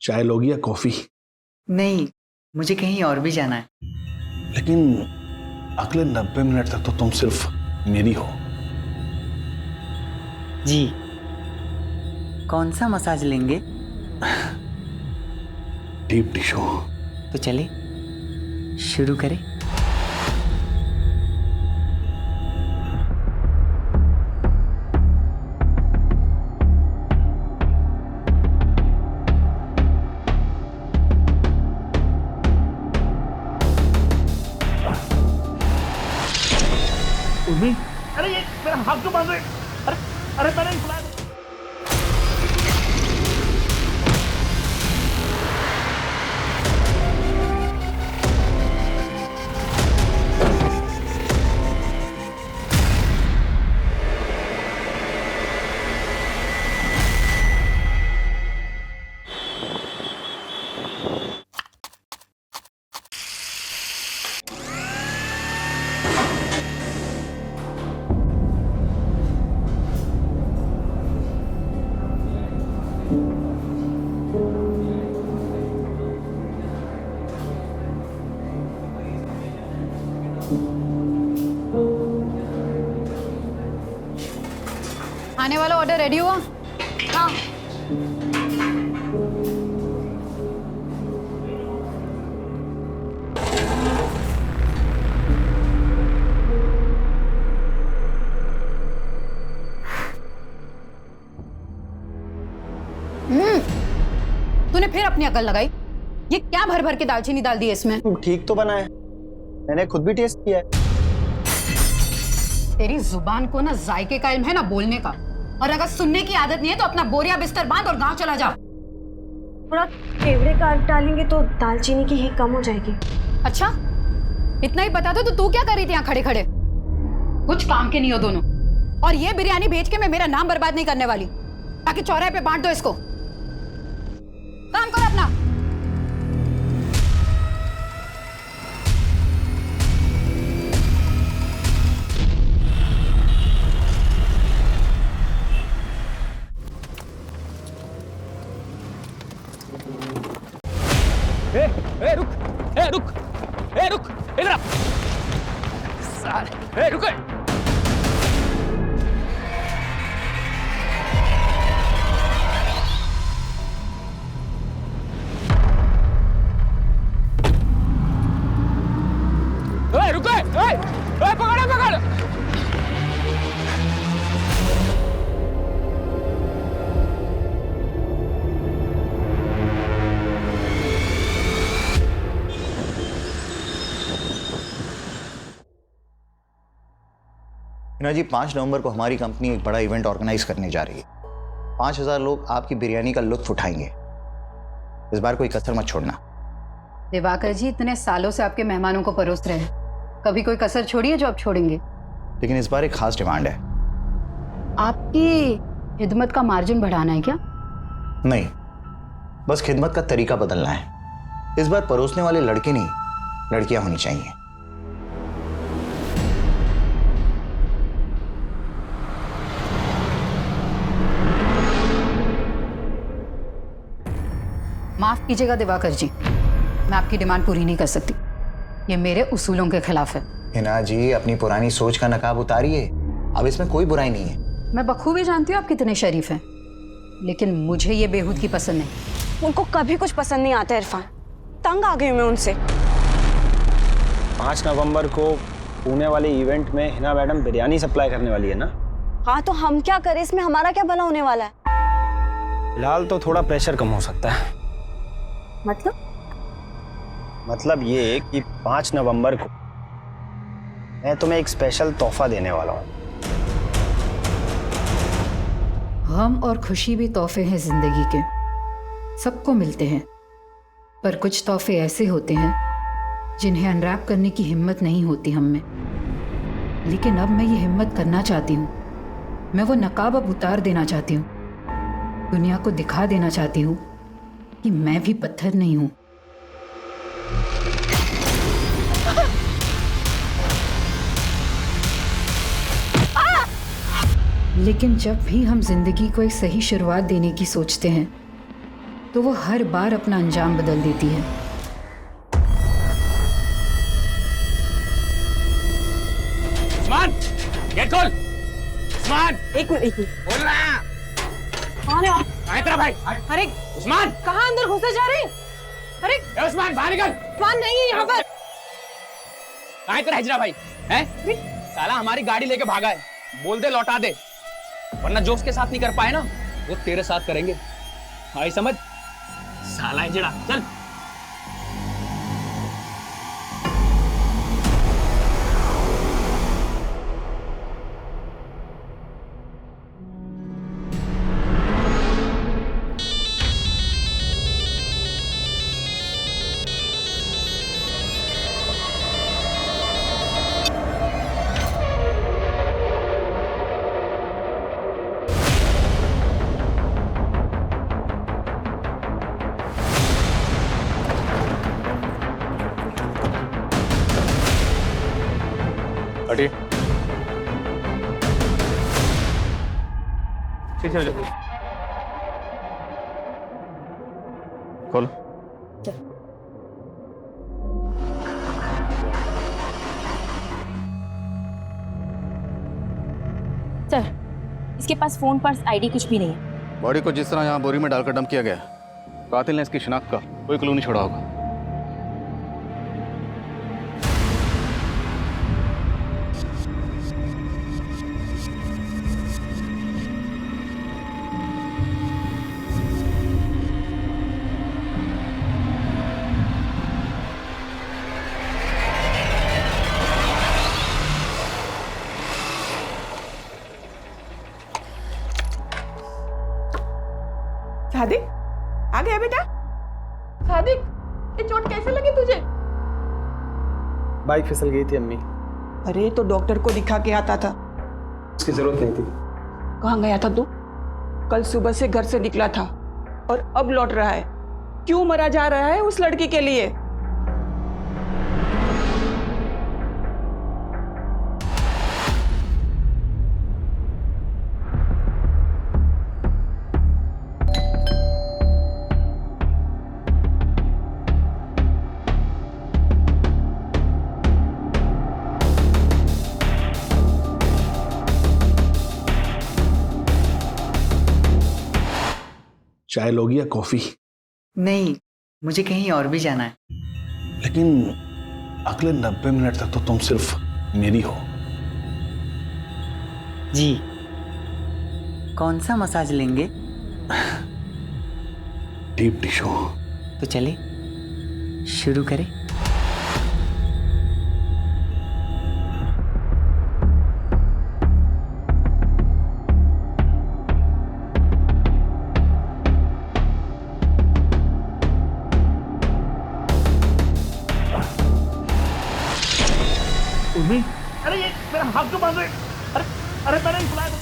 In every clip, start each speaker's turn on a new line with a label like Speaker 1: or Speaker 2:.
Speaker 1: चाय लोगी या कॉफी?
Speaker 2: नहीं, मुझे कहीं और भी जाना है।
Speaker 1: लेकिन अगले 90 मिनट तक तो तुम सिर्फ मेरी हो।
Speaker 2: जी, कौन सा मसाज लेंगे?
Speaker 1: Deep tissue.
Speaker 2: तो चले शुरू करें।
Speaker 3: अरे ये मेरा हाथ क्यों बांध रहे? अरे अरे मैंने ही बुलाया।
Speaker 4: आने वाला ऑर्डर रेडी हुआ? हाँ। तूने फिर अपनी अकल लगाई? ये क्या भर भर के दालचीनी डाल दी है इसमें?
Speaker 5: ठीक तो बना है, मैंने खुद भी टेस्ट किया है।
Speaker 4: तेरी जुबान को ना जायके का इल्म है ना बोलने का, और अगर सुनने की आदत नहीं है तो अपना बोरिया बिस्तर बांध और गांव चला जा।
Speaker 6: थोड़ा केवड़े का डालेंगे तो दालचीनी की हीट कम हो जाएगी।
Speaker 4: अच्छा, इतना ही पता था तो तू क्या कर रही थी यहाँ खड़े खड़े? कुछ काम के नहीं हो दोनों। और ये बिरयानी भेज के मैं मेरा नाम बर्बाद नहीं करने वाली, ताकि चौराहे पे बांट दो इसको। काम करो अपना।
Speaker 3: रुक इधर आ। साले रुक। रुको, पकड़।
Speaker 5: हिना जी, 5 नवंबर को हमारी कंपनी एक बड़ा इवेंट ऑर्गेनाइज करने जा रही है। 5000 लोग आपकी बिरयानी का लुत्फ उठाएंगे। इस बार कोई कसर मत छोड़ना।
Speaker 4: दिवाकर जी, इतने सालों से आपके मेहमानों को परोस रहे हैं, कभी कोई कसर छोड़ी है जो आप छोड़ेंगे?
Speaker 5: लेकिन इस बार एक खास डिमांड है।
Speaker 4: आपकी खिदमत का मार्जिन बढ़ाना है क्या?
Speaker 5: नहीं, बस खिदमत का तरीका बदलना है। इस बार परोसने वाले लड़के नहीं, लड़कियां होनी चाहिए।
Speaker 4: माफ कीजिएगा दिवाकर जी, मैं आपकी डिमांड पूरी नहीं कर सकती। ये मेरे उसूलों के खिलाफ है।
Speaker 5: हिना जी, अपनी पुरानी सोच का नकाब उतारिए। अब इसमें कोई बुराई नहीं है।
Speaker 4: मैं बखूबी जानती हूँ आप कितने शरीफ हैं, लेकिन मुझे ये बेहूदगी पसंद नहीं।
Speaker 6: उनको कभी कुछ पसंद नहीं आता इरफान, तंग आ गई मैं उनसे।
Speaker 7: 5 नवंबर को पुणे वाले इवेंट में हिना मैडम बिरयानी सप्लाई करने वाली है ना?
Speaker 6: हाँ, तो हम क्या करें, इसमें हमारा क्या भला होने वाला है?
Speaker 7: फिलहाल तो थोड़ा प्रेशर कम हो सकता है। मतलब ये कि 5 नवंबर को मैं तुम्हें एक स्पेशल तोहफा देने वाला हूँ।
Speaker 4: गम और खुशी भी तोहफे हैं जिंदगी के, सबको मिलते हैं। पर कुछ तोहफे ऐसे होते हैं जिन्हें अनरैप करने की हिम्मत नहीं होती हम में। लेकिन अब मैं ये हिम्मत करना चाहती हूँ। मैं वो नकाब अब उतार देना चाहती हूँ। दुनिया को दिखा देना चाहती हूँ कि मैं भी पत्थर नहीं हूँ। लेकिन जब भी हम जिंदगी को एक सही शुरुआत देने की सोचते हैं तो वो हर बार अपना अंजाम बदल देती है।
Speaker 3: उस्मान, गेट खोल। उस्मान,
Speaker 6: एक मिनट
Speaker 3: बोल रहा।
Speaker 6: कौन है आप?
Speaker 3: कहाँ है तेरा भाई?
Speaker 6: अरे
Speaker 3: उस्मान,
Speaker 6: कहाँ अंदर घुसे जा रहे हैं? अरे
Speaker 3: ए उस्मान, बाहर निकल।
Speaker 6: उस्मान नहीं है यहाँ पर।
Speaker 3: कहाँ है तेरा हिजरा भाई? हैं? साला हमारी गाड़ी लेके भागा है। बोल दे लौटा दे, वरना जो उसके साथ नहीं कर पाए ना, वो तेरे साथ करेंगे। आई समझ? साला हिजड़ा, चल।
Speaker 1: हटिए। खोलो।
Speaker 8: सर, इसके पास फोन पर्स आईडी कुछ भी नहीं है।
Speaker 1: बॉडी को जिस तरह यहाँ बोरी में डालकर डंप किया गया, कातिल ने इसकी शिनाख्त का कोई क्लू नहीं छोड़ा होगा।
Speaker 9: सादिक, आ गया बेटा? सादिक, ये चोट कैसे लगी तुझे?
Speaker 7: बाइक फिसल गई थी अम्मी।
Speaker 9: अरे तो डॉक्टर को दिखा के आता था।
Speaker 7: उसकी जरूरत नहीं थी।
Speaker 9: कहाँ गया था तू? कल सुबह से घर से निकला था और अब लौट रहा है। क्यों मरा जा रहा है उस लड़की के लिए?
Speaker 1: चाय लोगी या कॉफी?
Speaker 2: नहीं, मुझे कहीं और भी जाना है।
Speaker 1: लेकिन अगले 90 मिनट तक तो तुम सिर्फ मेरी हो।
Speaker 2: जी, कौन सा मसाज लेंगे?
Speaker 1: Deep tissue.
Speaker 2: तो चले शुरू करें।
Speaker 3: अरे ये मेरा हाथ क्यों बांध रहे? अरे अरे मैंने नहीं बुलाया था।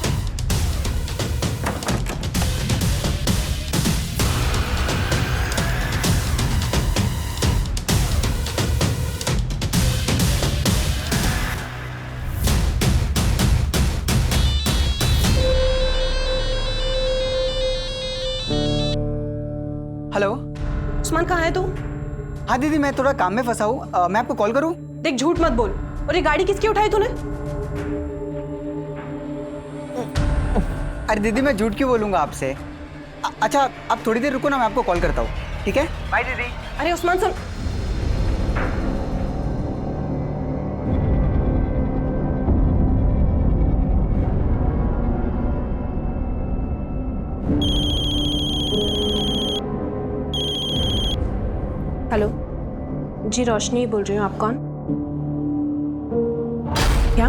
Speaker 2: हेलो।
Speaker 9: उस्मान कहाँ है तू?
Speaker 2: हाँ दीदी, मैं थोड़ा काम में फंसा हूँ, मैं आपको कॉल करूँ?
Speaker 9: देख, झूठ मत बोल। और ये गाड़ी किसकी उठाई तूने?
Speaker 2: अरे दीदी, मैं झूठ क्यों बोलूँगा आपसे? अच्छा, आप थोड़ी देर रुको ना, मैं आपको कॉल करता हूँ, ठीक है? बाय दीदी।
Speaker 9: अरे उस्मान सुन। हेलो जी, रोशनी बोल रही हूँ। आप कौन? क्या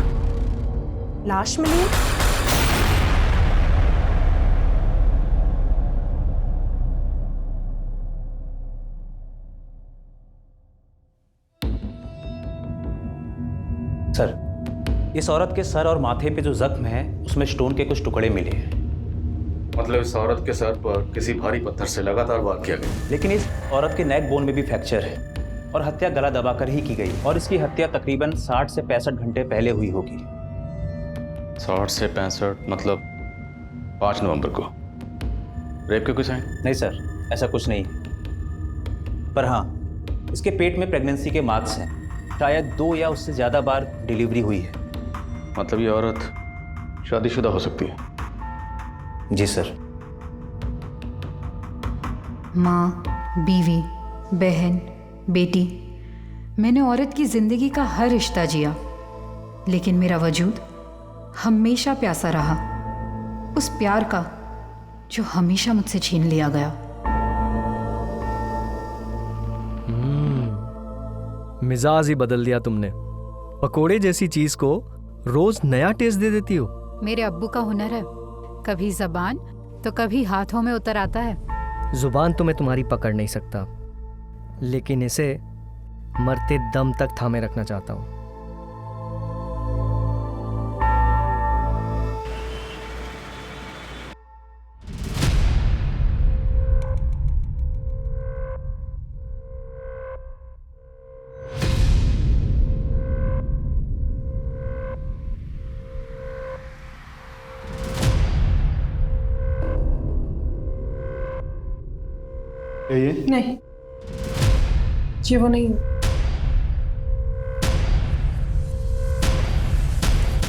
Speaker 9: लाश मिली है?
Speaker 10: सर, इस औरत के सर और माथे पे जो जख्म है उसमें स्टोन के कुछ टुकड़े मिले हैं।
Speaker 1: मतलब इस औरत के सर पर किसी भारी पत्थर से लगातार वार किया गया।
Speaker 10: लेकिन इस औरत के नेक बोन में भी फ्रैक्चर है और हत्या गला दबाकर ही की गई और इसकी हत्या तकरीबन 60 से 65 घंटे पहले हुई होगी।
Speaker 1: 60 से 65 मतलब 5 नवंबर को। रेप के कोई साइन?
Speaker 10: नहीं सर, ऐसा कुछ नहीं है। पर हाँ, इसके पेट में प्रेगनेंसी के मार्क्स हैं। शायद 2 या उससे ज़्यादा बार डिलीवरी हुई है।
Speaker 1: मतलब ये औरत शादीशुदा हो सकती है?
Speaker 10: जी सर।
Speaker 4: माँ, बीवी, बहन, बेटी, मैंने औरत की जिंदगी का हर रिश्ता जिया, लेकिन मेरा वजूद हमेशा प्यासा रहा, उस प्यार का जो हमेशा मुझसे छीन लिया गया।
Speaker 11: मिजाज ही बदल दिया तुमने। पकोड़े जैसी चीज को रोज नया टेस्ट दे देती हो।
Speaker 4: मेरे अब्बू का हुनर है, कभी जबान तो कभी हाथों में उतर आता है।
Speaker 11: जुबान तो मैं तुम्हारी पकड़ नहीं सकता, लेकिन इसे मरते दम तक थामे रखना चाहता हूं।
Speaker 1: ये
Speaker 9: नहीं, ये वो नहीं।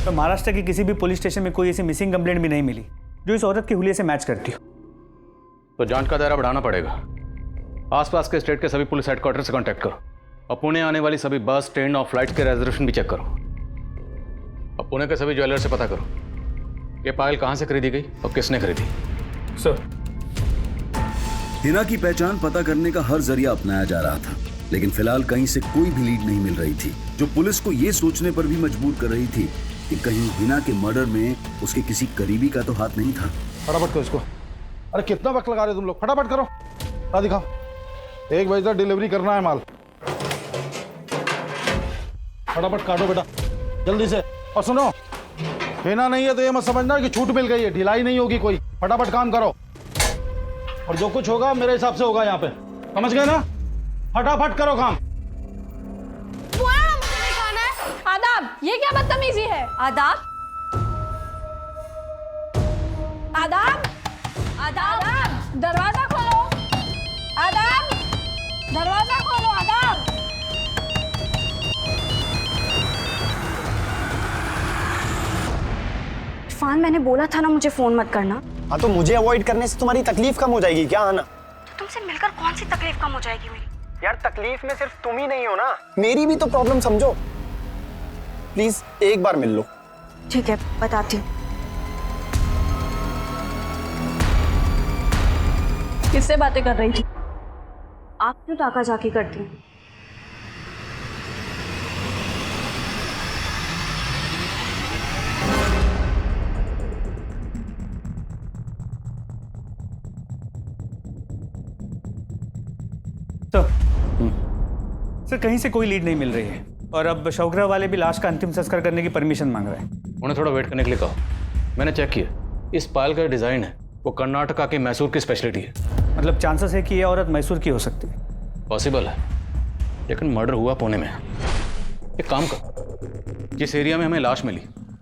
Speaker 7: तो महाराष्ट्र के किसी भी पुलिस स्टेशन में कोई ऐसी मिसिंग कंप्लेंट भी नहीं मिली जो इस औरत के हुलिये से मैच करती हो।
Speaker 1: तो जांच का दायरा बढ़ाना पड़ेगा। आसपास के स्टेट के सभी पुलिस हेडक्वार्टर से कांटेक्ट करो और पुणे आने वाली सभी बस, ट्रेन और फ्लाइट के रिजर्वेशन भी चेक करो। और पुणे के सभी ज्वेलर से पता करो कि पायल कहाँ से खरीदी गई और किसने खरीदी।
Speaker 7: सर,
Speaker 12: हिना की पहचान पता करने का हर जरिया अपनाया जा रहा था, लेकिन फिलहाल कहीं से कोई भी लीड नहीं मिल रही थी, जो पुलिस को यह सोचने पर भी मजबूर कर रही थी कि कहीं हिना के मर्डर में उसके किसी करीबी का तो हाथ नहीं था।
Speaker 1: फटाफट करो इसको। अरे कितना वक्त लगा रहे तुम लोग, फटाफट करो। हाँ दिखाओ, 1 बजे तक डिलीवरी करना है माल। फटाफट काटो बेटा, जल्दी से। और सुनो, हिना नहीं है तो ये मत समझना कि छूट मिल गई है, ढिलाई नहीं होगी कोई। फटाफट काम करो और जो कुछ होगा मेरे हिसाब से होगा यहाँ पे, समझ गए ना? फटाफट करो काम।
Speaker 6: आदाब, ये क्या बदतमीजी है? आदाब, आदाब, आदाब, दरवाजा खोलो। आदाब, दरवाजा खोलो। आदाब। इरफान, मैंने बोला था ना मुझे फोन मत करना।
Speaker 7: हाँ, तो मुझे अवॉइड करने से तुम्हारी तकलीफ कम हो जाएगी क्या आना?
Speaker 6: तुमसे मिलकर कौन सी तकलीफ कम हो जाएगी मेरी?
Speaker 7: यार, तकलीफ में सिर्फ तुम ही नहीं हो ना, मेरी भी तो प्रॉब्लम समझो। प्लीज एक बार मिल लो।
Speaker 6: ठीक है, बताती हूँ।
Speaker 9: किससे बातें कर रही थी?
Speaker 6: आप क्यों ताका झाकी करती हैं?
Speaker 7: सर, कहीं से कोई लीड नहीं मिल रही है और अब शौकरा वाले भी लाश का अंतिम संस्कार करने की परमिशन मांग रहे हैं।
Speaker 1: उन्हें थोड़ा वेट करने के लिए कहो। मैंने चेक किया, इस पायल का डिजाइन है वो कर्नाटका के मैसूर की स्पेशलिटी है।
Speaker 7: मतलब चांसेस है कि यह औरत मैसूर की हो सकती है?
Speaker 1: पॉसिबल है, लेकिन मर्डर हुआ पुणे में। एक काम करो, जिस एरिया में हमें लाश मिली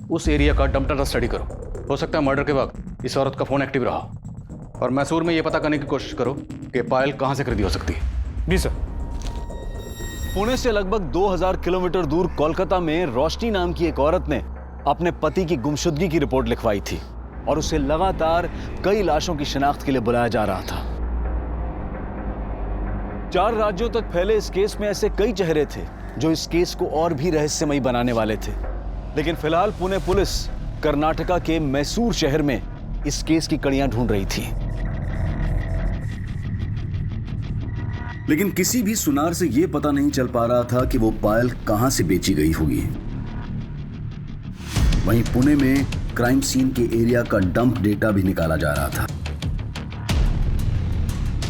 Speaker 1: उस एरिया का डंप स्टडी करो। हो सकता है मर्डर के वक्त इस औरत का फोन एक्टिव रहा। और मैसूर में ये पता करने की कोशिश करो कि पायल कहाँ से खरीदी हो सकती है।
Speaker 7: जी सर।
Speaker 13: पुणे से लगभग 2000 किलोमीटर दूर कोलकाता में रोशनी नाम की एक औरत ने अपने पति की गुमशुदगी की रिपोर्ट लिखवाई थी और उसे लगातार कई लाशों की शिनाख्त के लिए बुलाया जा रहा था। 4 राज्यों तक फैले इस केस में ऐसे कई चेहरे थे जो इस केस को और भी रहस्यमयी बनाने वाले थे, लेकिन फिलहाल पुणे पुलिस कर्नाटका के मैसूर शहर में इस केस की कड़ियां ढूंढ रही थी।
Speaker 12: लेकिन किसी भी सुनार से यह पता नहीं चल पा रहा था कि वो पायल कहां से बेची गई होगी। वहीं पुणे में क्राइम सीन के एरिया का डंप डेटा भी निकाला जा रहा था।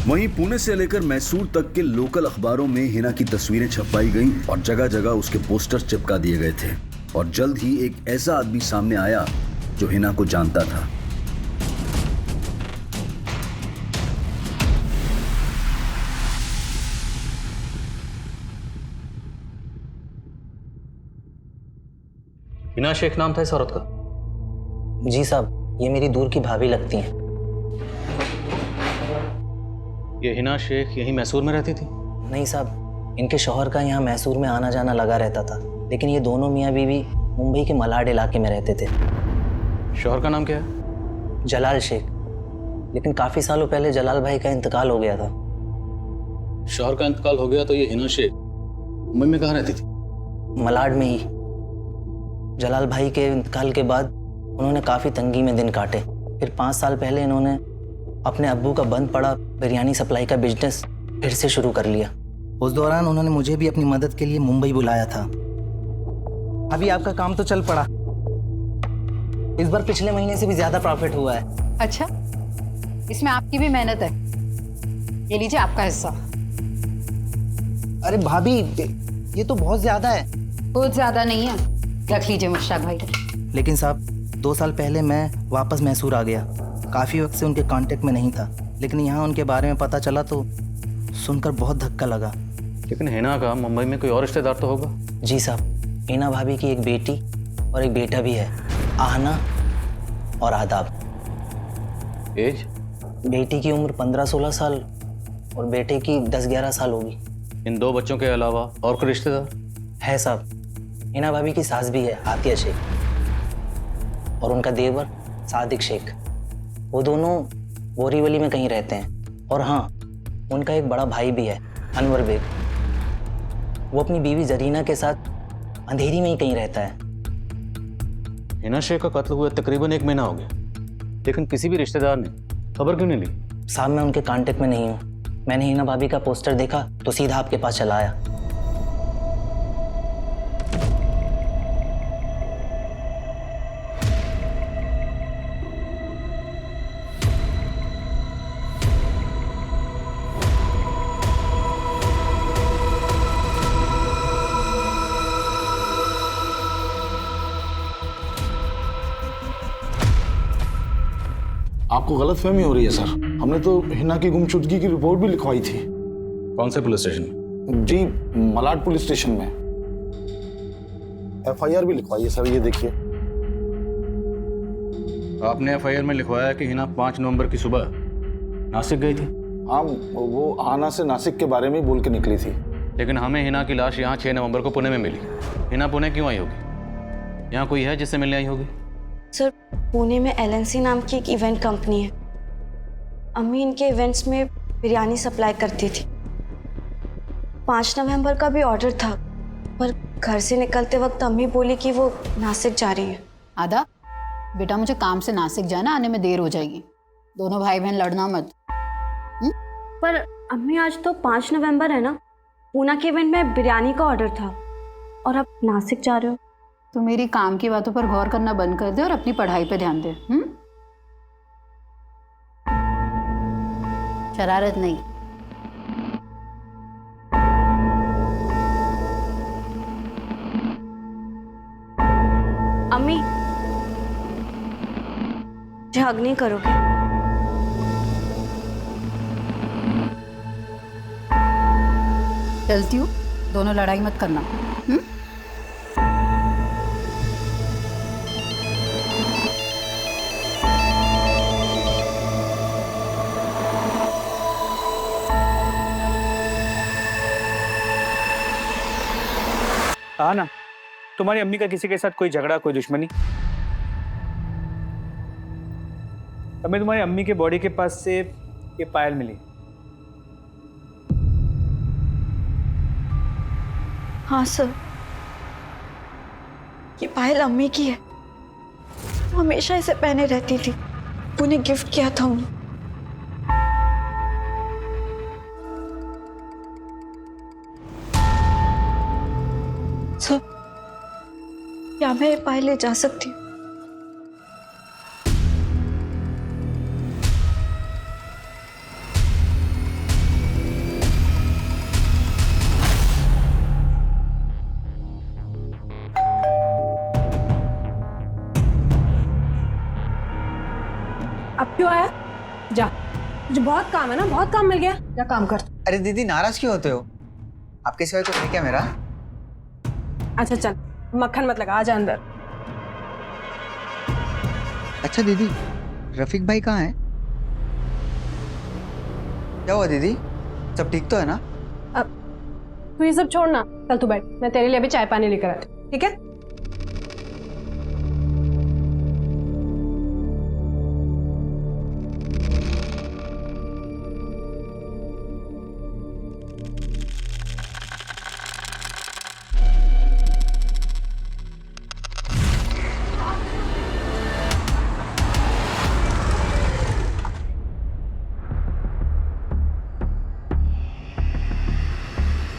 Speaker 12: वहीं पुणे से लेकर मैसूर तक के लोकल अखबारों में हिना की तस्वीरें छपवाई गईं और जगह जगह उसके पोस्टर चिपका दिए गए थे। और जल्द ही एक ऐसा आदमी सामने आया जो हिना को जानता था।
Speaker 1: हिना शेख नाम था इस औरत का?
Speaker 5: जी साहब, ये मेरी दूर की भाभी लगती हैं।
Speaker 1: ये हिना शेख यहीं मैसूर में रहती थी?
Speaker 14: नहीं साहब, इनके शौहर का यहाँ मैसूर में आना जाना लगा रहता था, लेकिन ये दोनों मियाँ बीवी मुंबई के मलाड इलाके में रहते थे।
Speaker 1: शौहर का नाम क्या है?
Speaker 14: जलाल शेख, लेकिन काफ़ी सालों पहले जलाल भाई का इंतकाल हो गया था।
Speaker 1: शौहर का इंतकाल हो गया तो ये हिना शेख मुंबई में कहाँ रहती थी?
Speaker 14: मलाड में ही। जलाल भाई के इंतकाल के बाद उन्होंने काफ़ी तंगी में दिन काटे। फिर 5 साल पहले इन्होंने अपने अब्बू का बंद पड़ा बिरयानी सप्लाई का बिजनेस फिर से शुरू कर लिया। उस दौरान उन्होंने मुझे भी अपनी मदद के लिए मुंबई बुलाया था। अभी आपका काम तो चल पड़ा, इस बार पिछले महीने से भी ज़्यादा प्रॉफिट हुआ है।
Speaker 4: अच्छा, इसमें आपकी भी मेहनत है। ये लीजिए आपका हिस्सा।
Speaker 14: अरे भाभी, ये तो बहुत ज़्यादा है।
Speaker 4: बहुत ज़्यादा नहीं है, रख लीजिए मुश्ताक भाई।
Speaker 14: लेकिन साहब, 2 साल पहले मैं वापस मैसूर आ गया। काफ़ी वक्त से उनके कांटेक्ट में नहीं था, लेकिन यहाँ उनके बारे में पता चला तो सुनकर बहुत धक्का लगा।
Speaker 1: लेकिन हिना का मुंबई में कोई और रिश्तेदार तो होगा?
Speaker 14: जी साहब, हिना भाभी की एक बेटी और एक बेटा भी है, आहना और आदाब।
Speaker 1: एज?
Speaker 14: बेटी की उम्र 15-16 साल और बेटे की 10-11 साल होगी।
Speaker 1: इन 2 बच्चों के अलावा और कोई रिश्तेदार
Speaker 14: है साहब? हिना भाभी की सास भी है, आतिया शेख, और उनका देवर सादिक शेख। वो दोनों बोरीवली में कहीं रहते हैं। और हाँ, उनका एक बड़ा भाई भी है, अनवर बेग। वो अपनी बीवी जरीना के साथ अंधेरी में ही कहीं रहता है।
Speaker 1: हिना शेख का कत्ल हुए तकरीबन 1 महीना हो गया, लेकिन किसी भी रिश्तेदार ने खबर क्यों नहीं ली?
Speaker 14: साहब, मैं उनके कांटेक्ट में नहीं हूँ। मैंने हिना भाभी का पोस्टर देखा तो सीधा आपके पास चला आया।
Speaker 15: आपको गलतफहमी हो रही है सर। हमने तो हिना की गुमशुदगी की रिपोर्ट भी लिखवाई थी।
Speaker 1: कौन से पुलिस स्टेशन में?
Speaker 15: जी, मलाड पुलिस स्टेशन में। FIR भी लिखवाई है सर, ये देखिए।
Speaker 1: आपने FIR में लिखवाया कि हिना 5 नवंबर की सुबह नासिक गई थी?
Speaker 15: हाँ, वो आना से नासिक के बारे में बोल के निकली थी।
Speaker 1: लेकिन हमें हिना की लाश यहाँ 6 नवंबर को पुणे में मिली। हिना पुणे क्यों आई होगी? यहाँ कोई है जिससे मिलने आई होगी?
Speaker 6: सर, पुणे में LNC नाम की एक इवेंट कंपनी है। अम्मी इनके इवेंट्स में बिरयानी सप्लाई करती थी। 5 नवंबर का भी ऑर्डर था, पर घर से निकलते वक्त अम्मी बोली कि वो नासिक जा रही है।
Speaker 4: आदा, बेटा मुझे काम से नासिक जाना, आने में देर हो जाएगी। दोनों भाई बहन लड़ना मत।
Speaker 6: पर अम्मी, आज तो 5 नवंबर है ना। पूना के इवेंट में बिरयानी का ऑर्डर था और आप नासिक जा रहे हो।
Speaker 4: तो मेरी काम की बातों पर गौर करना बंद कर दे और अपनी पढ़ाई पे ध्यान दे। शरारत नहीं।
Speaker 6: अम्मी, हग नहीं करोगे?
Speaker 4: चलती हूँ, दोनों लड़ाई मत करना।
Speaker 10: हाँ ना, तुम्हारी अम्मी का किसी के साथ कोई झगड़ा, कोई दुश्मनी? हमें तुम्हारी अम्मी के बॉडी के पास से ये पायल मिली।
Speaker 6: हाँ सर, ये पायल अम्मी की है। वो हमेशा इसे पहने रहती थी। उन्हें गिफ्ट किया था उन्हें। सर, क्या मैं ये पायल ले जा सकती हूँ?
Speaker 9: अब क्यों आया? जा, मुझे बहुत काम है ना, बहुत काम मिल गया। जा काम कर।
Speaker 2: अरे दीदी, नाराज क्यों होते हो? आपके सिवाय कोई है क्या मेरा?
Speaker 9: अच्छा चल, मक्खन मत लगा, आजा अंदर।
Speaker 2: अच्छा दीदी, रफीक भाई कहाँ है? क्या हुआ दीदी, सब ठीक तो है ना?
Speaker 16: तू ये सब छोड़ ना, चल तू बैठ, मैं तेरे लिए अभी चाय पानी लेकर आती हूँ, ठीक है?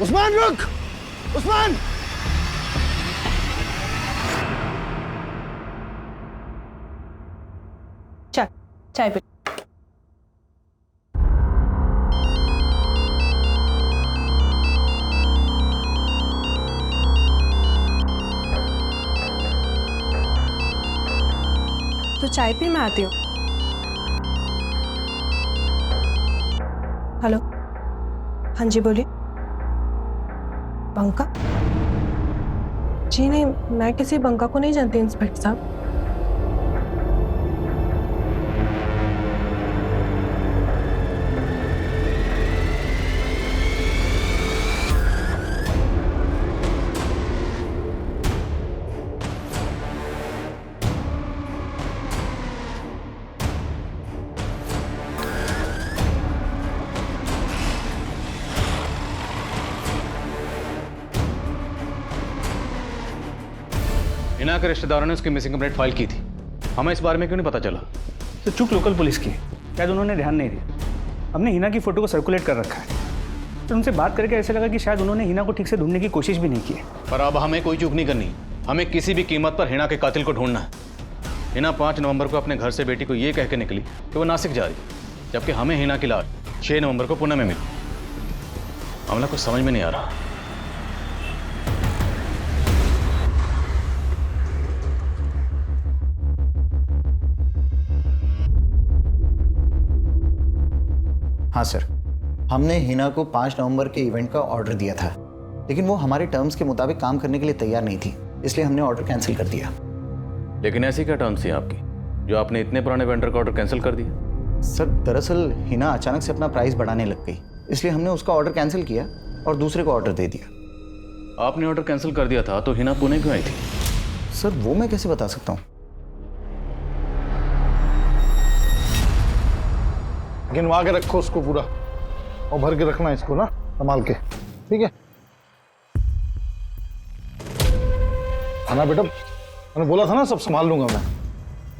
Speaker 15: उस्मान रुक, उस्मान।
Speaker 16: चल चाय पी। तो चाय पी, मैं आती हूँ। हेलो, हाँ जी बोलिए। बंका? जी नहीं, मैं किसी बंका को नहीं जानती इंस्पेक्टर साहब।
Speaker 1: हिना के रिश्तेदारों ने उसकी मिसिंग कंप्लेंट फाइल की थी, हमें इस बारे में क्यों नहीं पता चला?
Speaker 17: तो चूक लोकल पुलिस की, शायद उन्होंने ध्यान नहीं दिया। हमने हिना की फोटो को सर्कुलेट कर रखा है, तो उनसे बात करके ऐसा लगा कि शायद उन्होंने हिना को ठीक से ढूंढने की कोशिश भी नहीं की है।
Speaker 1: पर अब हमें कोई चूक नहीं करनी, हमें किसी भी कीमत पर हिना के कातिल को ढूंढना है। हिना 5 नवंबर को अपने घर से बेटी को ये कह के निकली कि वो नासिक जा रही, जबकि हमें हिना की लाश 6 नवंबर को पुणे में मिली। मामला कुछ समझ में नहीं आ रहा।
Speaker 5: हाँ सर, हमने हिना को 5 नवंबर के इवेंट का ऑर्डर दिया था, लेकिन वो हमारे टर्म्स के मुताबिक काम करने के लिए तैयार नहीं थी, इसलिए हमने ऑर्डर कैंसिल कर दिया।
Speaker 1: लेकिन ऐसी क्या टर्म्स थी आपकी जो आपने इतने पुराने वेंडर का ऑर्डर कैंसिल कर दिया?
Speaker 5: सर दरअसल हिना अचानक से अपना प्राइस बढ़ाने लग गई, इसलिए हमने उसका ऑर्डर कैंसिल किया और दूसरे को ऑर्डर दे दिया।
Speaker 1: आपने ऑर्डर कैंसिल कर दिया था तो हिना पुणे क्यों आई थी?
Speaker 5: सर वो मैं कैसे बता सकता हूँ।
Speaker 15: गिनवा के रखो उसको पूरा और भर के रखना इसको ना, संभाल के, ठीक है? खाना बेटा, मैंने बोला था ना सब संभाल लूंगा मैं।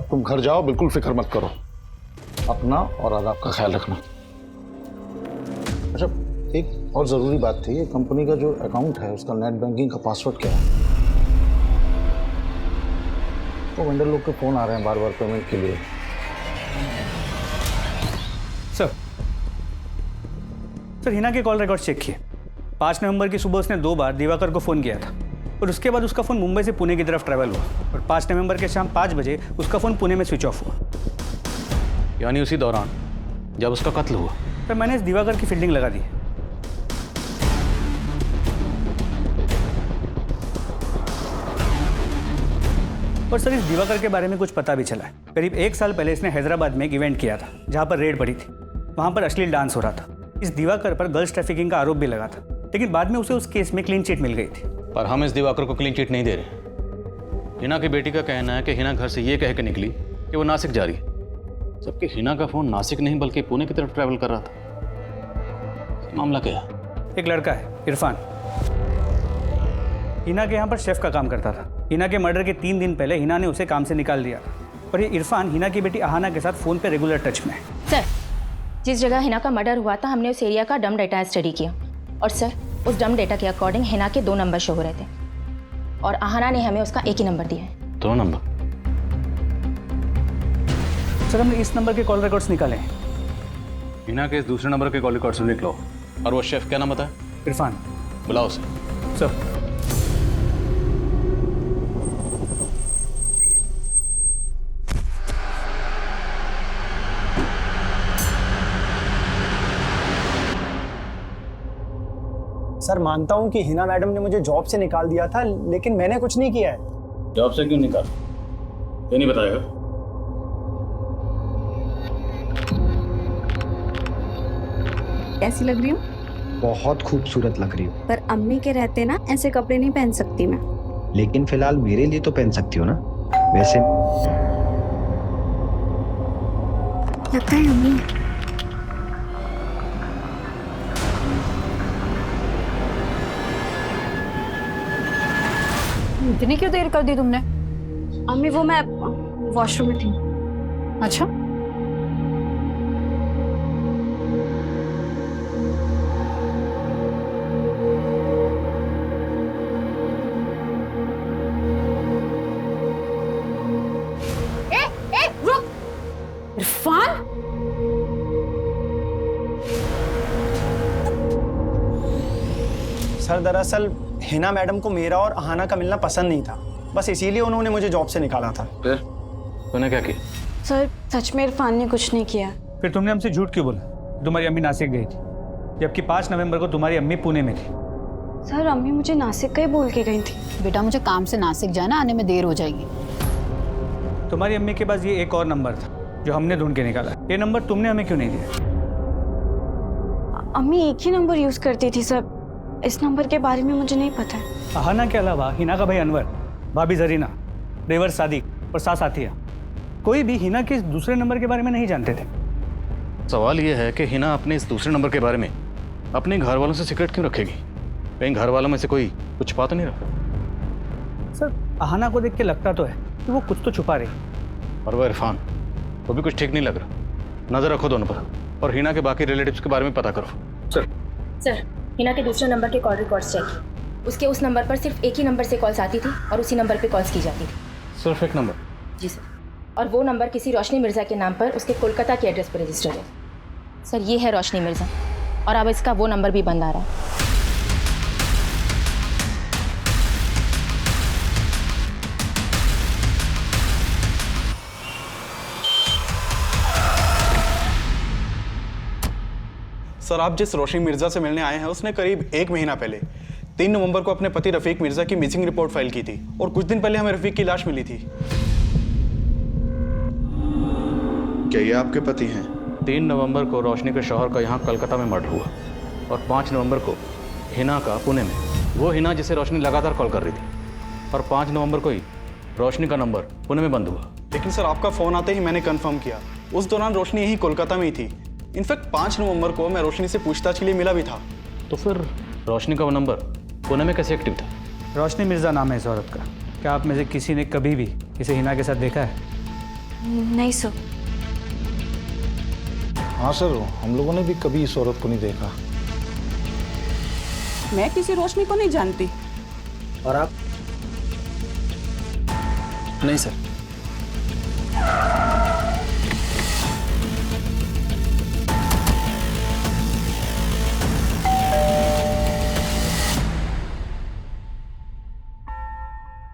Speaker 15: तुम घर जाओ, बिल्कुल फिक्र मत करो, अपना और आदाब का ख्याल रखना। अच्छा, एक और जरूरी बात थी, कंपनी का जो अकाउंट है उसका नेट बैंकिंग का पासवर्ड क्या है? तो वेंडर लोग के फोन आ रहे हैं बार बार पेमेंट के लिए।
Speaker 17: सर हिना के कॉल रिकॉर्ड चेक किए। 5 नवंबर की सुबह उसने 2 बार दिवाकर को फ़ोन किया था और उसके बाद उसका फ़ोन मुंबई से पुणे की तरफ ट्रैवल हुआ और 5 नवंबर के शाम 5 बजे उसका फ़ोन पुणे में स्विच ऑफ हुआ।
Speaker 1: यानी उसी दौरान जब उसका कत्ल हुआ।
Speaker 17: तो मैंने इस दिवाकर की फील्डिंग लगा दी। और सर इस दिवाकर के बारे में कुछ पता भी चला है। करीब 1 साल पहले इसने हैदराबाद में एक इवेंट किया था जहाँ पर रेड पड़ी थी। वहाँ पर अश्लील डांस हो रहा था। इस दिवाकर पर गर्ल्स ट्रैफिकिंग का आरोप भी लगा था, लेकिन बाद में उसे उस केस में क्लीन चिट मिल गई थी।
Speaker 1: पर हम इस दिवाकर को क्लीन चिट नहीं दे रहे। हिना की बेटी का कहना है कि हिना घर से ये कह के निकली कि वो नासिक जा रही है, जबकि हिना का फोन नासिक नहीं बल्कि पुणे की तरफ ट्रैवल कर रहा था। मामला क्या है?
Speaker 17: एक लड़का है इरफान, हिना के यहाँ पर शेफ का काम करता था। हिना के मर्डर के 3 दिन पहले हिना ने उसे काम से निकाल दिया और ये इरफान हिना की बेटी अहाना के साथ फ़ोन पे रेगुलर टच में है।
Speaker 8: सर जिस जगह हिना का मर्डर हुआ था हमने उस एरिया का डम डेटा स्टडी किया और सर उस डम डेटा के अकॉर्डिंग हिना के 2 नंबर शो हो रहे थे और अहाना ने हमें उसका एक ही नंबर दिया है।
Speaker 1: 2 नंबर?
Speaker 17: सर हमने इस नंबर के कॉल रिकॉर्ड्स निकाले हैं।
Speaker 1: हिना के इस दूसरे नंबर के कॉल रिकॉर्ड्स निकलो। और वो शेफ क्या नाम बताया?
Speaker 17: इरफान।
Speaker 1: बुलाओ उसे।
Speaker 17: सर
Speaker 7: सर मानता हूँ कि हिना मैडम ने मुझे जॉब से निकाल दिया था, लेकिन मैंने कुछ नहीं किया है।
Speaker 1: जॉब से क्यों निकाल? ये नहीं बताएगा?
Speaker 6: कैसी लग रही हूँ?
Speaker 7: बहुत खूबसूरत लग रही हो।
Speaker 6: पर अम्मी के रहते ना ऐसे कपड़े नहीं पहन सकती मैं।
Speaker 7: लेकिन फिलहाल मेरे लिए तो पहन सकती हो ना। वैसे
Speaker 6: लगता है अम्मी।
Speaker 4: इतनी क्यों देर कर दी तुमने?
Speaker 6: अम्मी वो मैं वॉशरूम में थी।
Speaker 4: अच्छा,
Speaker 6: रुक
Speaker 4: इरफान,
Speaker 7: सर दरअसल हिना मैडम को मेरा और अहाना का मिलना पसंद नहीं था, बस इसीलिए उन्होंने मुझे जॉब से निकाला था।
Speaker 1: फिर तूने क्या किया?
Speaker 6: सर सच में इरफान ने कुछ नहीं किया।
Speaker 17: फिर तुमने हमसे झूठ क्यों बोला? तुम्हारी अम्मी नासिक गई थी, जबकि 5 नवंबर को तुम्हारी अम्मी पुणे में थी।
Speaker 6: सर अम्मी मुझे नासिक का ही बोल के गई थी।
Speaker 4: बेटा मुझे काम से नासिक जाना, आने में देर हो जाएगी।
Speaker 17: तुम्हारी अम्मी के पास ये एक और नंबर था जो हमने ढूंढ के निकाला। ये नंबर तुमने हमें क्यों नहीं दिया?
Speaker 6: अम्मी एक ही नंबर यूज करती थी सर, इस नंबर के बारे में मुझे नहीं पता है।
Speaker 17: अहाना के अलावा हिना का भाई अनवर, भाभी जरीना, देवर सादिक और सास आतिया, कोई भी हिना के इस दूसरे नंबर के बारे में नहीं जानते थे।
Speaker 1: सवाल यह है कि हिना अपने इस दूसरे नंबर के बारे में अपने घर वालों से सीक्रेट क्यों रखेगी? कहीं घर वालों में से कोई कुछ छुपा तो नहीं रहा?
Speaker 17: सर अहाना को देख के लगता तो है कि वो कुछ तो छुपा रही,
Speaker 1: और वो इरफान, वो भी कुछ ठीक नहीं लग रहा। नजर रखो दोनों पर, और हिना के बाकी रिलेटिव्स के बारे में पता करो।
Speaker 8: सर हिना के दूसरे नंबर के कॉल रिकॉर्ड्स चेक। उसके उस नंबर पर सिर्फ एक ही नंबर से कॉल्स आती थी और उसी नंबर पे कॉल्स की जाती थी।
Speaker 1: सिर्फ एक नंबर?
Speaker 8: जी सर, और वो नंबर किसी रोशनी मिर्ज़ा के नाम पर उसके कोलकाता के एड्रेस पर रजिस्टर्ड है। सर ये है रोशनी मिर्ज़ा, और अब इसका वो नंबर भी बंद आ रहा है।
Speaker 18: सर आप जिस रोशनी मिर्जा से मिलने आए हैं उसने करीब 1 महीना पहले 3 नवंबर को अपने पति रफीक मिर्जा की मिसिंग रिपोर्ट फाइल की थी, और कुछ दिन पहले हमें रफीक की लाश मिली थी।
Speaker 19: क्या ये आपके पति हैं?
Speaker 1: 3 नवंबर को रोशनी के शौहर का यहाँ कलकत्ता में मर्डर हुआ, और 5 नवंबर को हिना का पुणे में। वो हिना जिसे रोशनी लगातार कॉल कर रही थी, और 5 नवंबर को ही रोशनी का नंबर पुणे में बंद हुआ।
Speaker 18: लेकिन सर आपका फ़ोन आते ही मैंने कंफर्म किया, उस दौरान रोशनी यही कोलकाता में ही थी। इनफैक्ट 5 नवंबर को मैं रोशनी से पूछताछ के लिए मिला भी था।
Speaker 1: तो फिर रोशनी का वो नंबर पुणे में कैसे एक्टिव था?
Speaker 17: रोशनी मिर्ज़ा नाम है इस औरत का। क्या आप में से किसी ने कभी भी इसे हिना के साथ देखा है?
Speaker 6: नहीं सर।
Speaker 15: हाँ सर, हम लोगों ने भी कभी इस औरत को नहीं देखा।
Speaker 9: मैं किसी रोशनी को नहीं जानती।
Speaker 7: और आप?
Speaker 18: नहीं सर।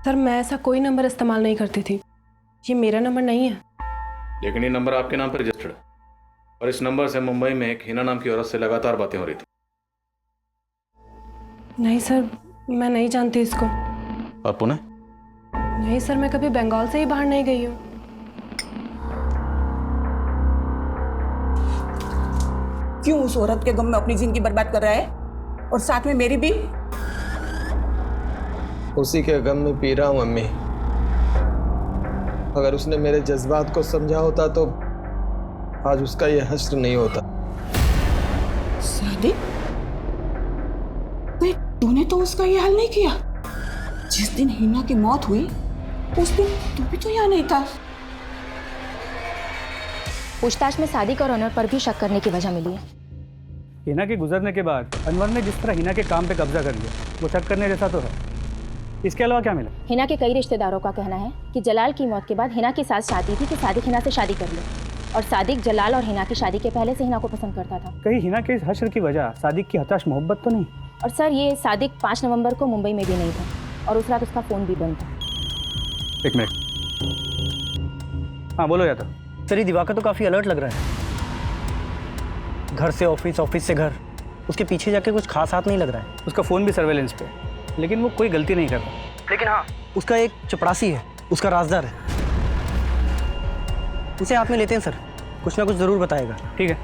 Speaker 16: सर मैं ऐसा कोई नंबर इस्तेमाल नहीं करती थी, ये मेरा नंबर नहीं है।
Speaker 1: लेकिन ये नंबर आपके नाम पर रजिस्टर्ड है, और इस नंबर से मुंबई में एक हिना नाम की औरत से लगातार बातें हो रही थी।
Speaker 16: नहीं सर, मैं नहीं जानती इसको।
Speaker 1: और पुणे?
Speaker 16: नहीं सर, मैं कभी बंगाल से ही बाहर नहीं गई हूँ।
Speaker 9: क्यों उस औरत के गम में अपनी जिंदगी बर्बाद कर रहा है, और साथ में मेरी भी?
Speaker 20: उसी के गम में पी रहा हूं अम्मी। अगर उसने मेरे जज्बात को समझा होता तो आज उसका ये हश्र नहीं होता।
Speaker 9: सादिक, तूने तो उसका ये हाल नहीं किया। जिस दिन हिना की मौत हुई उस दिन तू भी तो यहाँ नहीं था।
Speaker 8: पूछताछ में सादिक और अनवर पर भी शक करने की वजह मिली है।
Speaker 17: हिना के गुजरने के बाद अनवर ने जिस तरह हिना के काम पे कब्जा कर लिया, वो शक करने जैसा तो है। इसके अलावा क्या मिला?
Speaker 8: हिना के कई रिश्तेदारों का कहना है कि जलाल की मौत के बाद हिना के साथ चाहती थी कि सादिक हिना से शादी कर ले, और सादिक जलाल और हिना की शादी के पहले से हिना को पसंद करता था।
Speaker 17: कहीं हिना के इस हश्र की वजह सादिक की हताश मोहब्बत तो नहीं?
Speaker 8: और सर ये सादिक 5 नवंबर को मुंबई में भी नहीं था, और उस रात उसका फ़ोन भी बंद था।
Speaker 17: एक मिनट। हाँ बोलो यादव।
Speaker 14: सर ये दिवाकर तो काफ़ी अलर्ट लग रहा है। घर से ऑफिस, ऑफिस से घर, उसके पीछे जाके कुछ खास हाथ नहीं लग रहा है।
Speaker 17: उसका फ़ोन भी सर्वेलेंस पे, लेकिन वो कोई गलती नहीं कर रहा।
Speaker 14: लेकिन हाँ, उसका एक चपरासी है, उसका राजदार है। उसे हाथ में लेते हैं सर, कुछ ना कुछ ज़रूर बताएगा।
Speaker 17: ठीक है,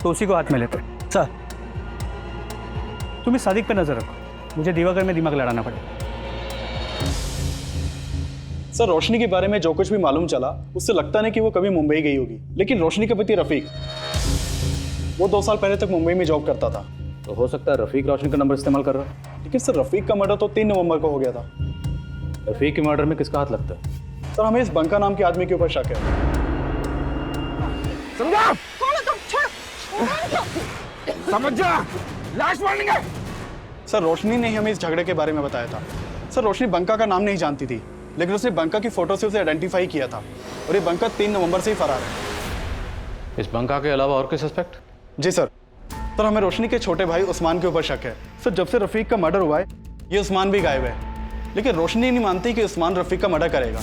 Speaker 17: तो उसी को हाथ में लेते हैं। सर तुम इस सादिक पे नजर रखो, मुझे दिवाकर में दिमाग लड़ाना पड़ेगा।
Speaker 18: सर रोशनी के बारे में जो कुछ भी मालूम चला उससे लगता नहीं कि वो कभी मुंबई गई होगी, लेकिन रोशनी का पति रफीक वो 2 साल पहले तक मुंबई में जॉब करता था।
Speaker 1: तो हो सकता है रफीक रोशनी का नंबर इस्तेमाल कर रहा है।
Speaker 18: लेकिन सर रफीक का मर्डर तो 3 नवंबर को हो गया था।
Speaker 1: रफीक के मर्डर में किसका हाथ लगता है?
Speaker 18: सर हमें इस बंका नाम के आदमी के ऊपर शक है।
Speaker 3: समझा? समझ जा, लाश मारेंगे।
Speaker 18: सर रोशनी ने ही हमें इस झगड़े के बारे में बताया था। सर रोशनी बंका का नाम नहीं जानती थी, लेकिन उसने बंका की फोटो से उसे आइडेंटिफाई किया था और ये बंका 3 नवंबर से ही फरार है।
Speaker 1: इस बंका के अलावा और कोई सस्पेक्ट?
Speaker 18: जी सर हमें रोशनी के छोटे भाई उस्मान के ऊपर शक है। सर जब से रफीक का मर्डर हुआ है ये उस्मान भी गायब है, लेकिन रोशनी नहीं मानती कि उस्मान रफीक का मर्डर करेगा।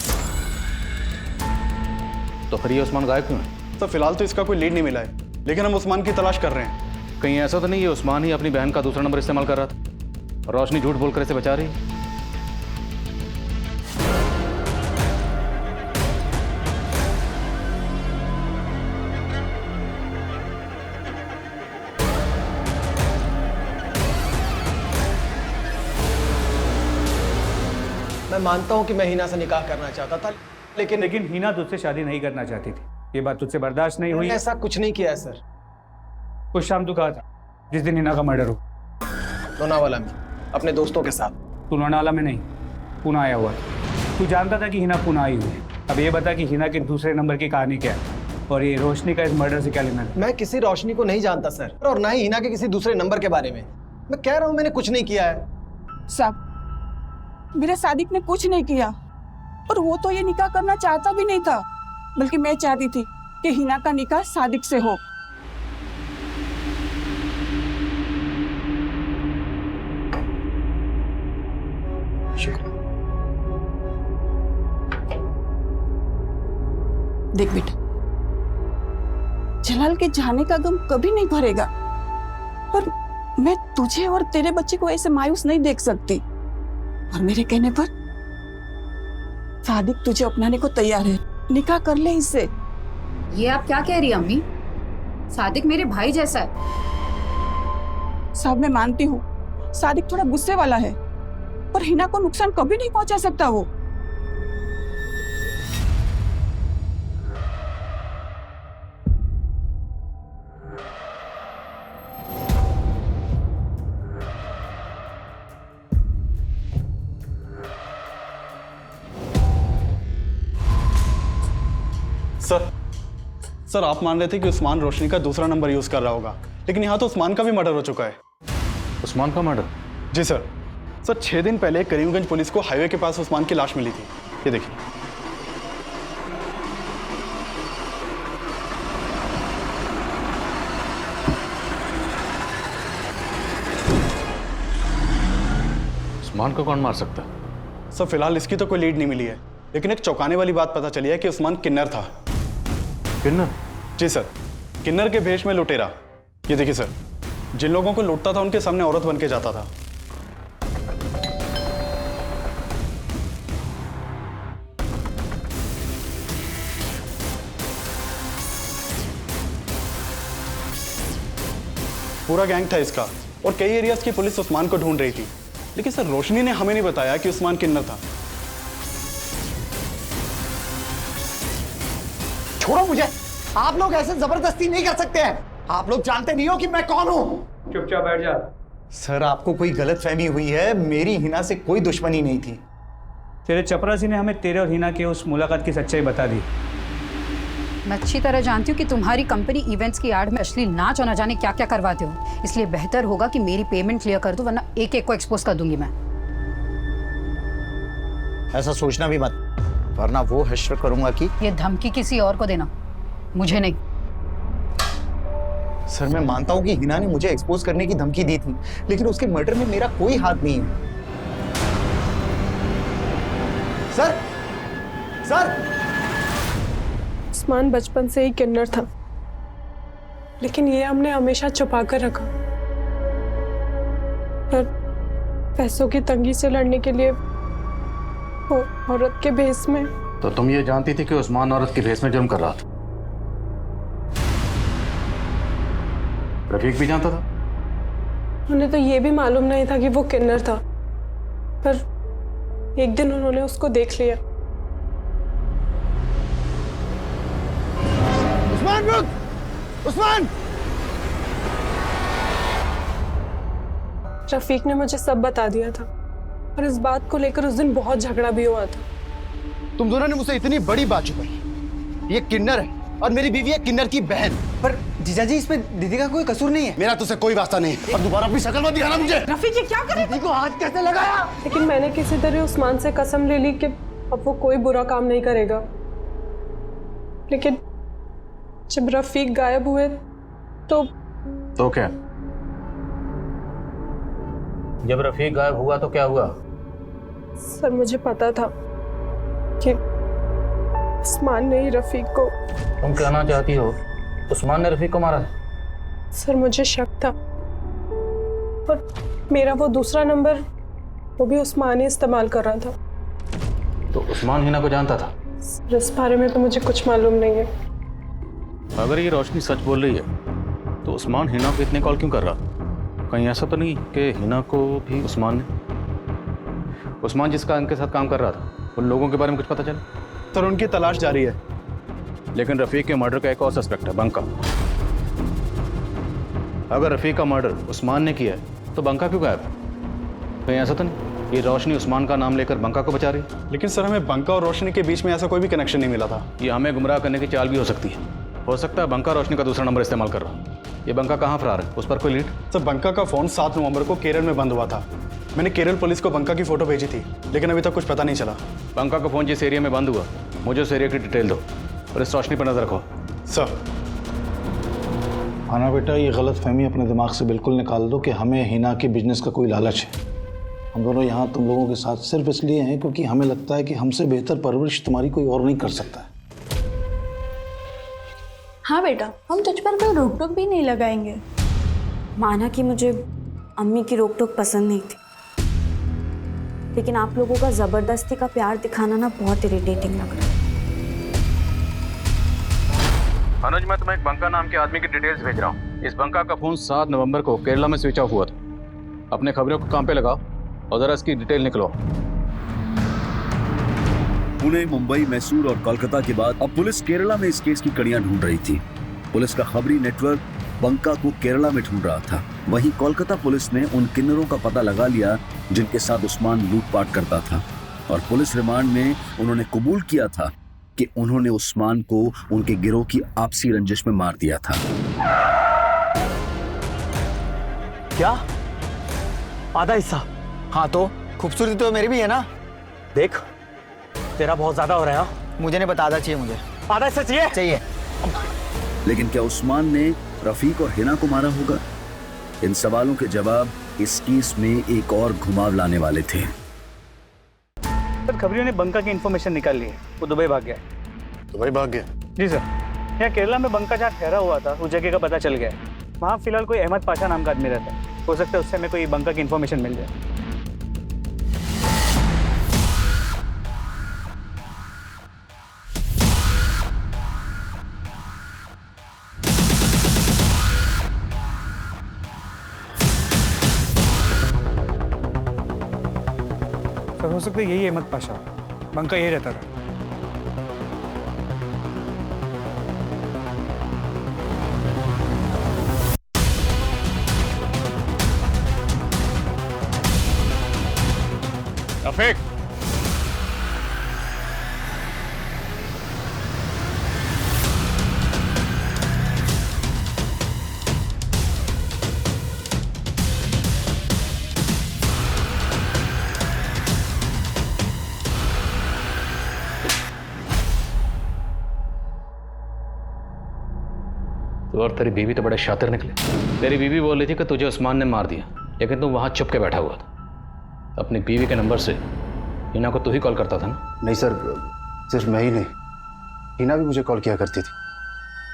Speaker 1: तो फिर ये उस्मान गायब क्यों है?
Speaker 18: सर फिलहाल तो इसका कोई लीड नहीं मिला है, लेकिन हम उस्मान की तलाश कर रहे हैं।
Speaker 1: कहीं ऐसा तो नहीं ये उस्मान ही अपनी बहन का दूसरा नंबर इस्तेमाल कर रहा था और रोशनी झूठ बोलकर इसे बचा रही है?
Speaker 20: मैं मानता हूँ कि मैं हिना से निकाह करना चाहता था, लेकिन
Speaker 17: हिना तुझसे शादी नहीं करना चाहती थी। ये बात तुझसे बर्दाश्त नहीं हुई।
Speaker 20: ऐसा कुछ नहीं किया है सर।
Speaker 17: कुछ शाम तू कहा था जिस दिन हिना का मर्डर हो?
Speaker 20: लोनावाला में अपने दोस्तों के साथ।
Speaker 17: तू लोनावाला में नहीं, पुणे आया हुआ था। तू जानता था कि हिना पुणे आई हुई है। अब ये बता कि हिना के दूसरे नंबर की कहानी क्या है और ये रोशनी का इस मर्डर से क्या लेना है?
Speaker 20: मैं किसी रोशनी को नहीं जानता सर, और ना ही हिना के किसी दूसरे नंबर के बारे में। मैं कह रहा हूँ मैंने कुछ नहीं किया है।
Speaker 9: साहब मेरे सादिक ने कुछ नहीं किया, और वो तो ये निकाह करना चाहता भी नहीं था, बल्कि मैं चाहती थी कि हिना का निकाह सादिक से हो। देख बेटा, जलाल के जाने का गम कभी नहीं भरेगा, पर मैं तुझे और तेरे बच्चे को ऐसे मायूस नहीं देख सकती। और मेरे कहने पर सादिक तुझे अपनाने को तैयार है, निकाह कर ले इससे।
Speaker 4: ये आप क्या कह रही हैं अम्मी? सादिक मेरे भाई जैसा है।
Speaker 9: साहब मैं मानती हूँ सादिक थोड़ा गुस्से वाला है, पर हिना को नुकसान कभी नहीं पहुंचा सकता वो।
Speaker 18: सर आप मान रहे थे कि उस्मान रोशनी का दूसरा नंबर यूज कर रहा होगा, लेकिन यहाँ तो उस्मान का भी मर्डर हो चुका है।
Speaker 1: उस्मान का मर्डर?
Speaker 18: जी सर 6 दिन पहले करीमगंज पुलिस को हाईवे के पास उस्मान की लाश मिली थी। ये देखिए।
Speaker 1: उस्मान को कौन मार सकता है?
Speaker 18: सर फिलहाल इसकी तो कोई लीड नहीं मिली है, लेकिन एक चौंकाने वाली बात पता चली है कि उस्मान किन्नर था।
Speaker 1: किन्नर?
Speaker 18: जी सर, किन्नर के भेष में लुटेरा। ये देखिए सर, जिन लोगों को लूटता था उनके सामने औरत बन के जाता था। पूरा गैंग था इसका, और कई एरियाज की पुलिस उस्मान को ढूंढ रही थी, लेकिन सर रोशनी ने हमें नहीं बताया कि उस्मान किन्नर था।
Speaker 20: छोड़ो मुझे, आप लोग ऐसे जबरदस्ती नहीं कर सकते हैं। आप लोग जानते नहीं हो कि मैं कौन हूं।
Speaker 17: चुपचाप बैठ जा।
Speaker 5: सर आपको कोई गलतफहमी हुई है, मेरी हिना से कोई दुश्मनी नहीं थी।
Speaker 17: तेरे चपरासी ने हमें तेरे और हिना के उस मुलाकात की सच्चाई बता दी।
Speaker 4: मैं अच्छी तरह जानती हूँ कि तुम्हारी कंपनी इवेंट्स की आड़ में अश्लील नाच और न जाने क्या क्या करवाते हो, इसलिए बेहतर होगा कि मेरी पेमेंट क्लियर कर दो, वरना एक एक को एक्सपोज कर दूंगी मैं।
Speaker 5: ऐसा सोचना भी मत, वरना वो हश्र करूंगा कि
Speaker 4: ये धमकी किसी और को देना, मुझे नहीं।
Speaker 5: सर मैं मानता हूं कि हिना ने मुझे एक्सपोज करने की धमकी दी थी, लेकिन उसके मर्डर में मेरा कोई हाथ नहीं है। सर
Speaker 16: उस्मान बचपन से ही किन्नर था, लेकिन ये हमने हमेशा छुपा कर रखा। पर पैसों की तंगी से लड़ने के लिए वो औरत के भेष में।
Speaker 1: तो तुम ये जानती थी कि उस्मान औरत के भेष में जुर्म कर रहा था? रफीक भी जानता था?
Speaker 16: उन्हें तो ये भी मालूम नहीं था कि वो किन्नर था, पर एक दिन उन्होंने उसको देख लिया।
Speaker 20: उस्मान रुक! उस्मान!
Speaker 16: रफीक ने मुझे सब बता दिया था और इस बात को लेकर उस दिन बहुत झगड़ा भी हुआ था।
Speaker 20: तुम दोनों ने मुझसे इतनी बड़ी बात छुपाई। ये किन्नर है और मेरी बीवी है किन्नर की बहन।
Speaker 2: पर जीजा जी, इसमें दीदी का कोई कसूर नहीं है।
Speaker 20: मेरा तुझसे कोई वास्ता नहीं है और दोबारा अपनी शक्ल मत दिखाना मुझे।
Speaker 16: रफीक ये क्या करे?
Speaker 20: दीदी को हाथ कैसे लगाया?
Speaker 16: लेकिन मैंने किसी तरह उस्मान से कसम ले ली कि अब वो कोई बुरा काम नहीं करेगा। लेकिन जब रफीक गायब हुए तो
Speaker 1: क्या? जब रफीक गायब हुआ तो क्या हुआ?
Speaker 16: सर मुझे पता था कि उस्मान ने ही रफीक को।
Speaker 1: तुम कहना चाहती हो उस्मान ने रफीक को मारा?
Speaker 16: सर मुझे शक था और मेरा वो दूसरा नंबर वो भी उस्मान ही इस्तेमाल कर रहा था।
Speaker 1: तो उस्मान हिना को जानता था?
Speaker 16: सर इस बारे में तो मुझे कुछ मालूम नहीं है।
Speaker 1: अगर ये रोशनी सच बोल रही है तो उस्मान हिना को इतने कॉल क्यों कर रहा? कहीं ऐसा तो नहीं कि हिना को भी उस्मान जिसका इनके साथ काम कर रहा था, उन लोगों के बारे में कुछ पता चला?
Speaker 18: सर उनकी तलाश जारी है।
Speaker 1: लेकिन रफीक के मर्डर का एक और सस्पेक्ट है, बंका। अगर रफीक का मर्डर उस्मान ने किया है तो बंका क्यों गायब है? कहीं ऐसा तो नहीं ये रोशनी उस्मान का नाम लेकर बंका को बचा रही?
Speaker 18: लेकिन सर हमें बंका और रोशनी के बीच में ऐसा कोई भी कनेक्शन नहीं मिला था।
Speaker 1: ये हमें गुमराह करने की चाल भी हो सकती है। हो सकता है बंका रोशनी का दूसरा नंबर इस्तेमाल कर रहा। ये बंका कहाँ फरार है, उस पर कोई लीड?
Speaker 18: सर बंका का फोन 7 नवंबर को केरल में बंद हुआ था। मैंने केरल पुलिस को बंका की फोटो भेजी थी, लेकिन अभी तक कुछ पता नहीं चला।
Speaker 1: बंका का फोन जिस एरिया में बंद हुआ, मुझे उस एरिया की डिटेल दो और इस रोशनी पर नजर रखो।
Speaker 18: सर
Speaker 15: आना बेटा, ये गलत फहमी अपने दिमाग से बिल्कुल निकाल दो कि हमें हिना के बिजनेस का कोई लालच है। हम दोनों यहाँ तुम लोगों के साथ सिर्फ इसलिए हैं क्योंकि हमें लगता है कि हमसे बेहतर परवरिश तुम्हारी कोई और नहीं कर सकता है।
Speaker 6: हाँ बेटा, हम तुझ पर कोई रोक टोक भी नहीं लगाएंगे। माना कि मुझे अम्मी की रोक टोक पसंद नहीं थी, लेकिन आप लोगों का जबरदस्ती का प्यार दिखाना ना बहुत इरिटेटिंग लग रहा है।
Speaker 1: अनुज, मैं तुम्हें एक बंका नाम के आदमी की डिटेल्स भेज रहा हूँ। इस बंका का फोन 7 नवंबर को केरला में स्विच ऑफ हुआ था। अपने खबरों को काम पे लगाओ और जरा इसकी डिटेल निकलो।
Speaker 12: पुणे, मुंबई, मैसूर और कोलकाता के बाद अब पुलिस केरला में इस केस की कड़ियां ढूंढ रही थी। पुलिस का खबरी नेटवर्क बंका को केरला में ढूंढ रहा था। वहीं कोलकाता पुलिस ने उन किन्नरों का पता लगा लिया जिनके साथ उस्मान लूटपाट करता था, और पुलिस रिमांड में उन्होंने कबूल किया था कि उन्होंने उस्मान को उनके गिरोह की आपसी रंजिश में मार दिया था।
Speaker 20: क्या? आधा हिस्सा? हाँ तो खूबसूरती तो मेरी भी है ना। देख तेरा बहुत ज्यादा हो रहा है। मुझे नहीं पता, आधा चाहिए मुझे। आधा हिस्सा चाहिए।
Speaker 12: लेकिन क्या उस्मान ने रफीक और हिना को मारा होगा? इन सवालों के जवाब इस केस में एक और घुमाव लाने वाले थे।
Speaker 17: सर खबरियों ने बंका की इन्फॉर्मेशन निकाल ली है। वो दुबई भाग गया है।
Speaker 15: दुबई भाग गया?
Speaker 17: जी सर। यहाँ केरला में बंका जहाँ ठहरा हुआ था उस जगह का पता चल गया है। वहाँ फिलहाल कोई अहमद पाशा नाम का आदमी रहता है। हो सकता है उससे हमें कोई बंका की इन्फॉर्मेशन मिल जाए। हो सकता है यही अहमद पाशा, बंका यही रहता था।
Speaker 1: रफीक, और तेरी बीवी तो बड़े शातिर निकले। तेरी बीवी बोल रही थी कि तुझे उस्मान ने मार दिया, लेकिन तुम वहां चुप के बैठा हुआ था। अपनी बीवी के नंबर से हिना को तू ही कॉल करता था ना?
Speaker 21: नहीं सर, सिर्फ मैं ही नहीं, हिना भी मुझे कॉल किया करती थी।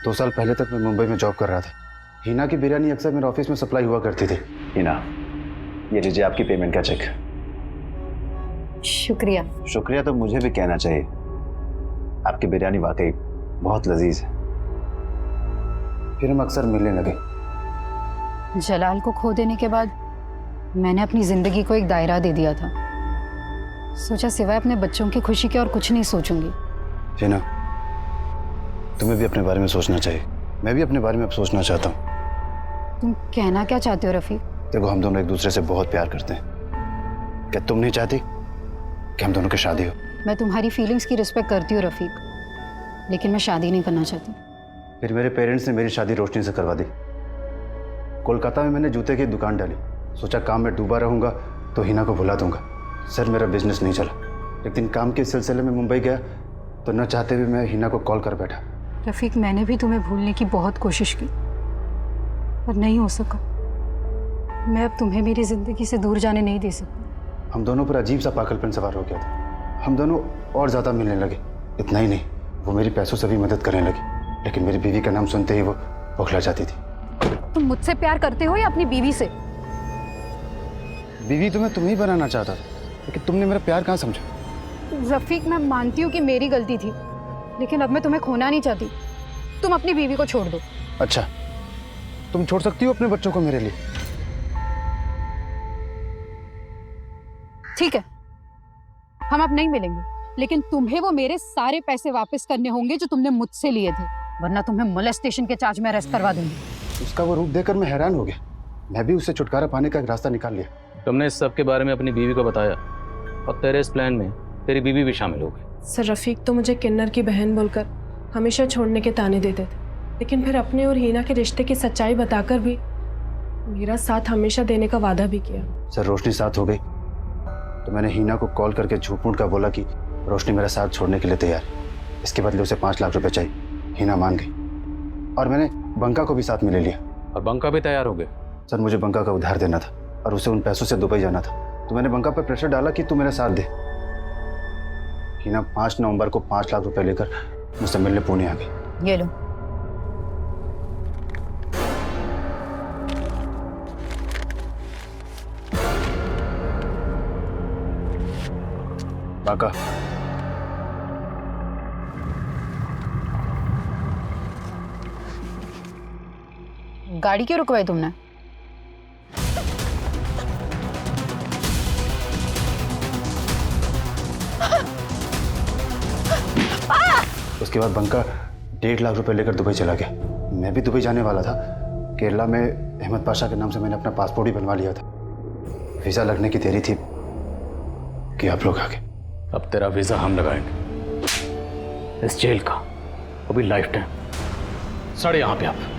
Speaker 21: 2 साल पहले तक मैं मुंबई में जॉब कर रहा था। हिना की बिरयानी अक्सर मेरे ऑफिस में सप्लाई हुआ करती थी।
Speaker 7: हिना, ये लीजिए आपकी पेमेंट का चेक।
Speaker 6: शुक्रिया।
Speaker 7: शुक्रिया तो मुझे भी कहना चाहिए। आपकी बिरयानी वाकई बहुत लजीज है।
Speaker 21: फिर हम अक्सर मिलने लगे।
Speaker 4: जलाल को खो देने के बाद मैंने अपनी जिंदगी को एक दायरा दे दिया था। सोचा सिवाय अपने बच्चों की खुशी के और कुछ नहीं सोचूंगी।
Speaker 21: हिना, तुम्हें भी अपने बारे में सोचना चाहिए। मैं भी अपने बारे में अब सोचना चाहता हूँ।
Speaker 4: तुम कहना क्या चाहते हो रफीक?
Speaker 21: देखो, हम दोनों एक दूसरे से बहुत प्यार करते हैं। क्या तुम नहीं चाहती कि हम दोनों की शादी हो?
Speaker 4: मैं तुम्हारी फीलिंग्स की रिस्पेक्ट करती हूँ रफीक, लेकिन मैं शादी नहीं करना चाहती।
Speaker 21: फिर मेरे पेरेंट्स ने मेरी शादी रोशनी से करवा दी। कोलकाता में मैंने जूते की दुकान डाली। सोचा काम में डूबा रहूंगा तो हिना को भुला दूंगा। सर, मेरा बिजनेस नहीं चला। एक दिन काम के सिलसिले में मुंबई गया तो न चाहते हुए मैं हिना को कॉल कर बैठा।
Speaker 4: रफीक, मैंने भी तुम्हें भूलने की बहुत कोशिश की पर नहीं हो सका। मैं अब तुम्हें मेरी जिंदगी से दूर जाने नहीं दे सकती।
Speaker 21: हम दोनों पर अजीब सा पागलपन सवार हो गया था। हम दोनों और ज़्यादा मिलने लगे। इतना ही नहीं, वो मेरी पैसों से भी मदद करने लगी, लेकिन मेरी बीवी का नाम सुनते ही वो बौखला जाती थी।
Speaker 4: तुम मुझसे प्यार करते हो या अपनी बीवी से?
Speaker 21: बीवी तो मैं तुम्हें ही बनाना चाहता था, लेकिन तुमने मेरा प्यार कहाँ समझा?
Speaker 4: रफीक, मैं मानती हूँ कि मेरी गलती थी, लेकिन अब मैं तुम्हें खोना नहीं चाहती। तुम अपनी बीवी को छोड़ दो।
Speaker 21: अच्छा, तुम छोड़ सकती हो अपने बच्चों को मेरे लिए?
Speaker 4: ठीक है, हम अब नहीं मिलेंगे, लेकिन तुम्हें वो मेरे सारे पैसे वापस करने होंगे जो तुमने मुझसे लिए थे, वरना तुम्हें मोलेस्टेशन के चार्ज में अरेस्ट करवा दूंगी।
Speaker 21: उसका वो रूप देखकर मैं हैरान हो गया। मैं भी उससे छुटकारा पाने का एक रास्ता निकाल लिया।
Speaker 1: तुमने इस सब के बारे में अपनी बीवी को बताया और तेरे इस प्लान में तेरी बीवी भी शामिल हो गई।
Speaker 16: सर, रफीक तो मुझे किन्नर की बहन बोलकर हमेशा छोड़ने के ताने देते थे, लेकिन फिर अपने और हीना के रिश्ते की सच्चाई बताकर भी मेरा साथ हमेशा देने का वादा भी किया।
Speaker 21: सर, रोशनी साथ हो गई तो मैंने हीना को कॉल करके झूठ मूठ का बोला कि रोशनी मेरा साथ छोड़ने के लिए तैयार है। इसके बदले उसे 5 लाख रुपए चाहिए। हीना मान गई और मैंने बंका को भी साथ में ले लिया।
Speaker 1: और बंका भी तैयार हो गए?
Speaker 21: सर, मुझे बंका का उधार देना था और उसे उन पैसों से दुबई जाना था, तो मैंने बंका पर प्रेशर डाला कि तू मेरा साथ दे। हीना 5 नवंबर को 5 लाख रुपए लेकर मुझसे मिलने पुणे आ गई।
Speaker 4: ये लो।
Speaker 21: बाका,
Speaker 4: गाड़ी क्यों रुकवाई तुमने?
Speaker 21: उसके बाद बंका 1.5 लाख रुपए लेकर दुबई चला गया। मैं भी दुबई जाने वाला था। केरला में अहमद पाशा के नाम से मैंने अपना पासपोर्ट ही बनवा लिया था। वीज़ा लगने की देरी थी कि आप लोग आ गए।
Speaker 1: अब तेरा वीज़ा हम लगाएंगे, इस जेल का, वो भी लाइफ टाइम। सड़े यहाँ पे आप।